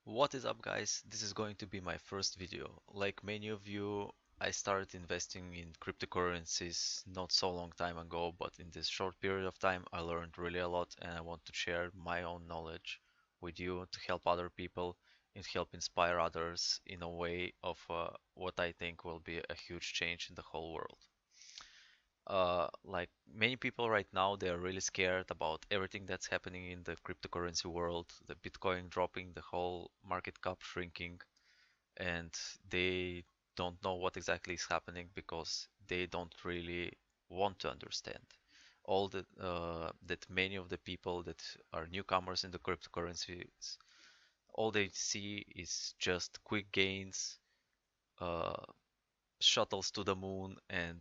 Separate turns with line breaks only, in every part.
What is up, guys? This is going to be my first video. Like many of you, I started investing in cryptocurrencies not so long time ago, but in this short period of time, I learned really a lot and I want to share my own knowledge with you to help other people and help inspire others in a way of what I think will be a huge change in the whole world. Like many people right now, they are really scared about everything that's happening in the cryptocurrency world, the Bitcoin dropping, the whole market cap shrinking, and they don't know what exactly is happening because they don't really want to understand. All that many of the people that are newcomers in the cryptocurrencies, all they see is just quick gains, uh, shuttles to the moon and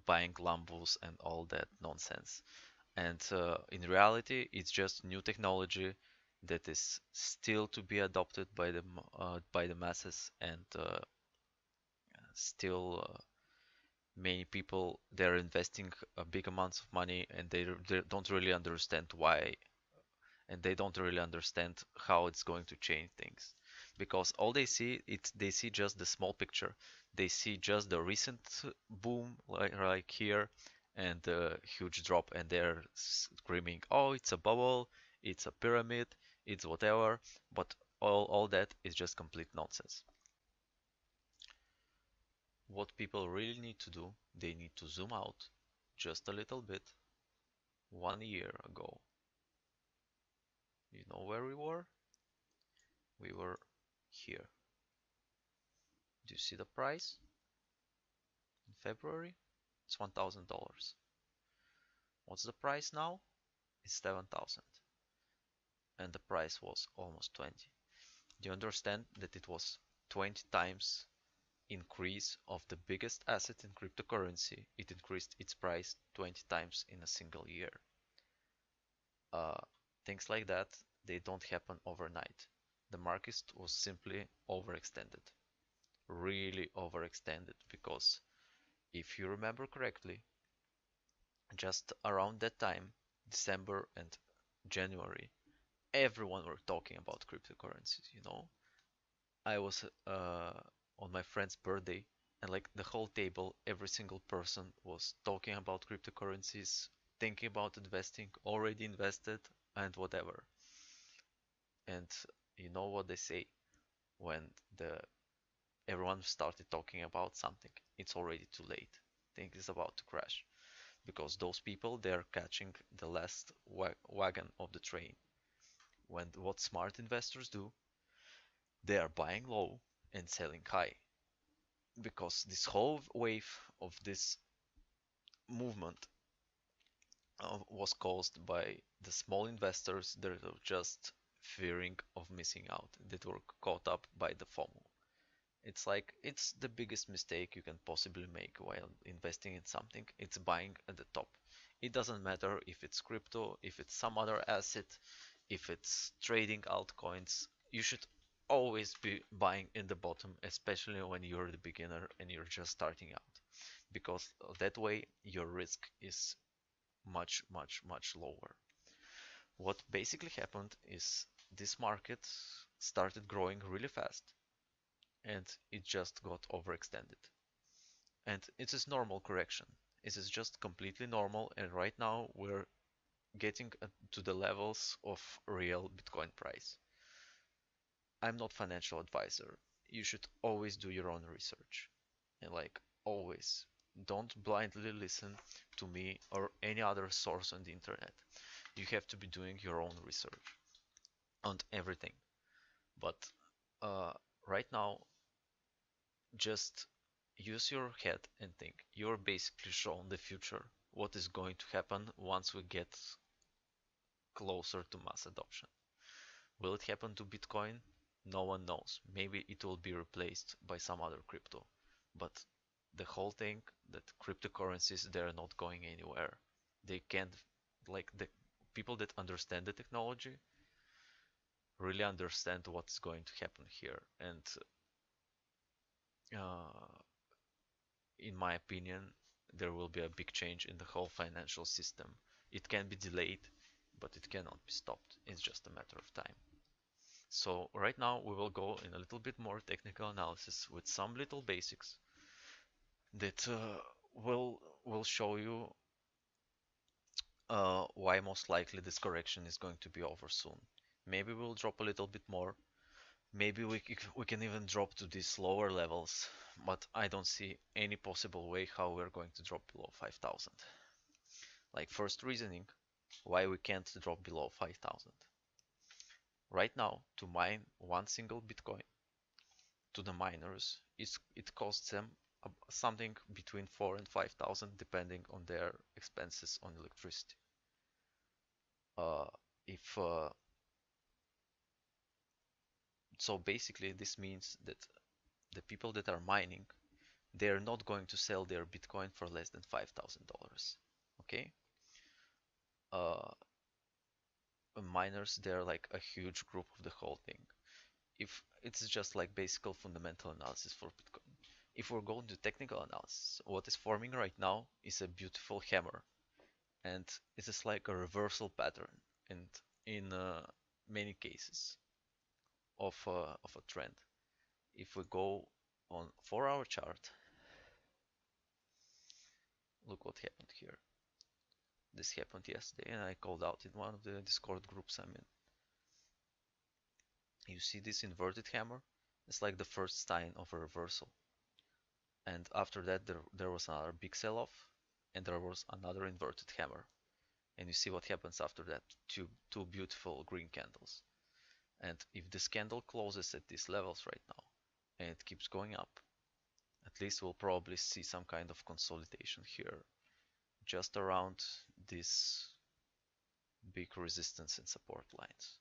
buying Lambos and all that nonsense. And in reality, it's just new technology that is still to be adopted by the masses, and still many people they're investing big amounts of money, and they don't really understand why, and they don't really understand how it's going to change things, because all they see just the small picture. They see just the recent boom, like here, and the huge drop, and they're screaming, oh, it's a bubble, it's a pyramid, it's whatever. But all that is just complete nonsense. What people really need to do, they need to zoom out just a little bit. 1 year ago, you know where we were? We were here. Do you see the price? In February, it's $1,000. What's the price now? It's 7,000. And the price was almost 20. Do you understand that it was 20 times increase of the biggest asset in cryptocurrency? It increased its price 20 times in a single year. Uh, Things like that, they don't happen overnight. The market was simply overextended, really overextended, because if you remember correctly, just around that time, December and January, everyone were talking about cryptocurrencies, you know? I was on my friend's birthday, and like the whole table, every single person was talking about cryptocurrencies, thinking about investing, already invested, and whatever. And you know what they say when the everyone started talking about something, it's already too late. Things is about to crash, because those people they're catching the last wagon of the train. When what smart investors do, they are buying low and selling high, because this whole wave of this movement was caused by the small investors that are just fearing of missing out, that were caught up by the FOMO. It's like it's the biggest mistake you can possibly make while investing in something. It's buying at the top. It doesn't matter if it's crypto, if it's some other asset, if it's trading altcoins. You should always be buying in the bottom, especially when you're the beginner and you're just starting out, because that way your risk is much lower. What basically happened is this market started growing really fast, and it just got overextended. And it is normal correction. It is just completely normal, and right now we're getting to the levels of real Bitcoin price. I'm not financial advisor. You should always do your own research. And like always, don't blindly listen to me or any other source on the internet. You have to be doing your own research on everything. But uh, right now, just use your head and think. You're basically shown the future, what is going to happen once we get closer to mass adoption. Will it happen to Bitcoin? No one knows. Maybe it will be replaced by some other crypto. But the whole thing that cryptocurrencies, they're not going anywhere. They can't, like the people that understand the technology really understand what's going to happen here. And uh, in my opinion, there will be a big change in the whole financial system. It can be delayed, but it cannot be stopped. It's just a matter of time. So right now we will go in a little bit more technical analysis with some little basics that will show you why most likely this correction is going to be over soon. Maybe we'll drop a little bit more. Maybe we can even drop to these lower levels, but I don't see any possible way how we're going to drop below 5,000. Like first reasoning, why we can't drop below 5,000. Right now, to mine one single Bitcoin to the miners, it costs them something between 4 and 5,000 depending on their expenses on electricity. Uh, if So basically this means that the people that are mining, they're not going to sell their Bitcoin for less than $5,000. Okay? Uh, Miners, they're like a huge group of the whole thing. If it's just like basic fundamental analysis for Bitcoin. If we're going to technical analysis, what is forming right now is a beautiful hammer, and it is like a reversal pattern, and in many cases of a trend. If we go on 4-hour chart, look what happened here. This happened yesterday, and I called out in one of the Discord groups I'm in. You see this inverted hammer? It's like the first sign of a reversal. And after that, there was another big sell-off, and there was another inverted hammer. And you see what happens after that, two beautiful green candles. And if this candle closes at these levels right now, and it keeps going up, at least we'll probably see some kind of consolidation here, just around these big resistance and support lines.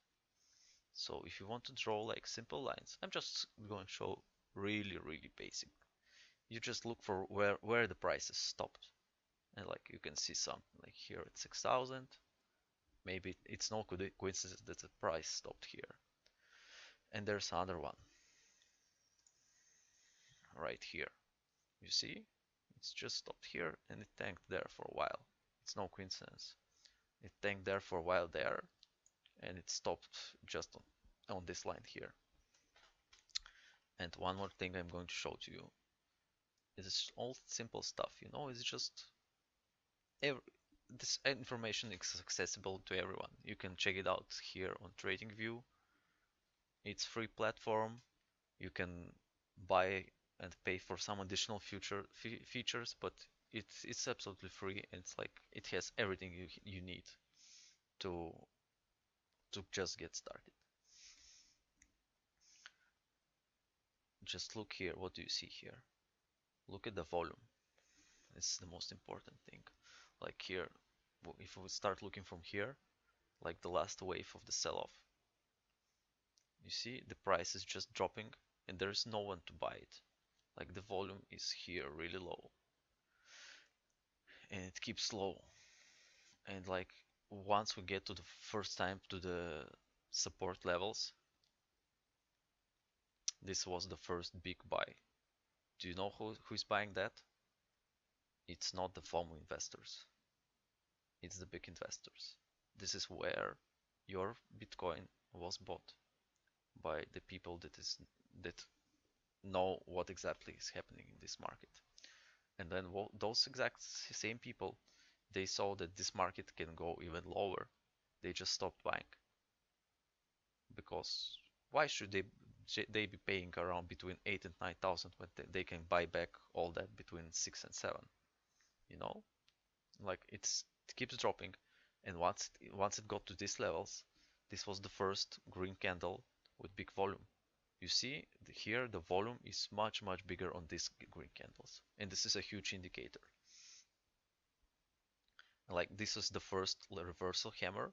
So if you want to draw like simple lines, I'm just going to show really basic. You just look for where the prices stopped, and like you can see some like here at 6,000. Maybe it's no coincidence that the price stopped here. And there's another one right here. You see, it's just stopped here and it tanked there for a while. It's no coincidence. It tanked there for a while there, and it stopped just on this line here. And one more thing I'm going to show to you is all simple stuff, you know, it's just this information is accessible to everyone. You can check it out here on TradingView. It's free platform. You can buy and pay for some additional features, but it's absolutely free. And it's like it has everything you need to just get started. Just look here. What do you see here? Look at the volume. It's the most important thing. Like here, if we start looking from here, like the last wave of the sell-off, you see the price is just dropping and there's no one to buy it. Like the volume is here really low and it keeps low. And like once we get to the first time to the support levels, this was the first big buy. Do you know who's buying that? It's not the FOMO investors. It's the big investors. This is where your Bitcoin was bought by the people that know what exactly is happening in this market. And then those exact same people, they saw that this market can go even lower. They just stopped buying. Because why should they be paying around between 8 and 9,000 when they can buy back all that between 6 and 7? You know? Like it keeps dropping, and once it got to these levels, this was the first green candle with big volume. You see here the volume is much bigger on these green candles, and this is a huge indicator. Like this is the first reversal hammer,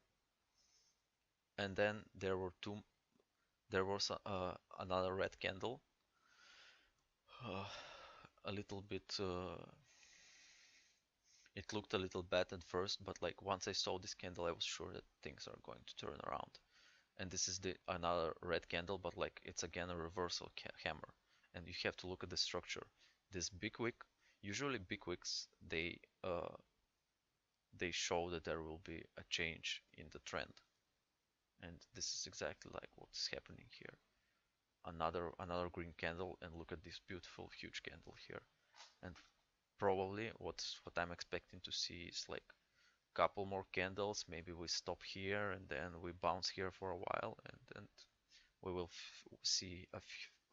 and then there was another red candle, uh, a little bit it looked a little bad at first, but like once I saw this candle I was sure that things are going to turn around. And this is another red candle, but like it's again a reversal hammer, and you have to look at the structure. This big wick, usually big wicks, they show that there will be a change in the trend, and this is exactly like what's happening here. Another green candle, and look at this beautiful huge candle here. And probably what I'm expecting to see is like couple more candles. Maybe we stop here and then we bounce here for a while, and then we will see a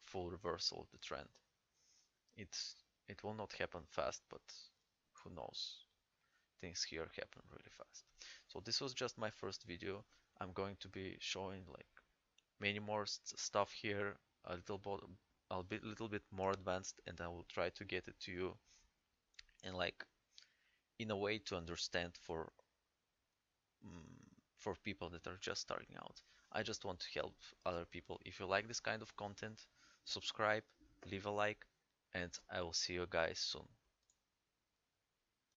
full reversal of the trend. It will not happen fast, but who knows? Things here happen really fast. So this was just my first video. I'm going to be showing like many more stuff here, a little bit more advanced, and I will try to get it to you in like in a way to understand for people that are just starting out. I just want to help other people. If you like this kind of content, subscribe, leave a like, and I will see you guys soon.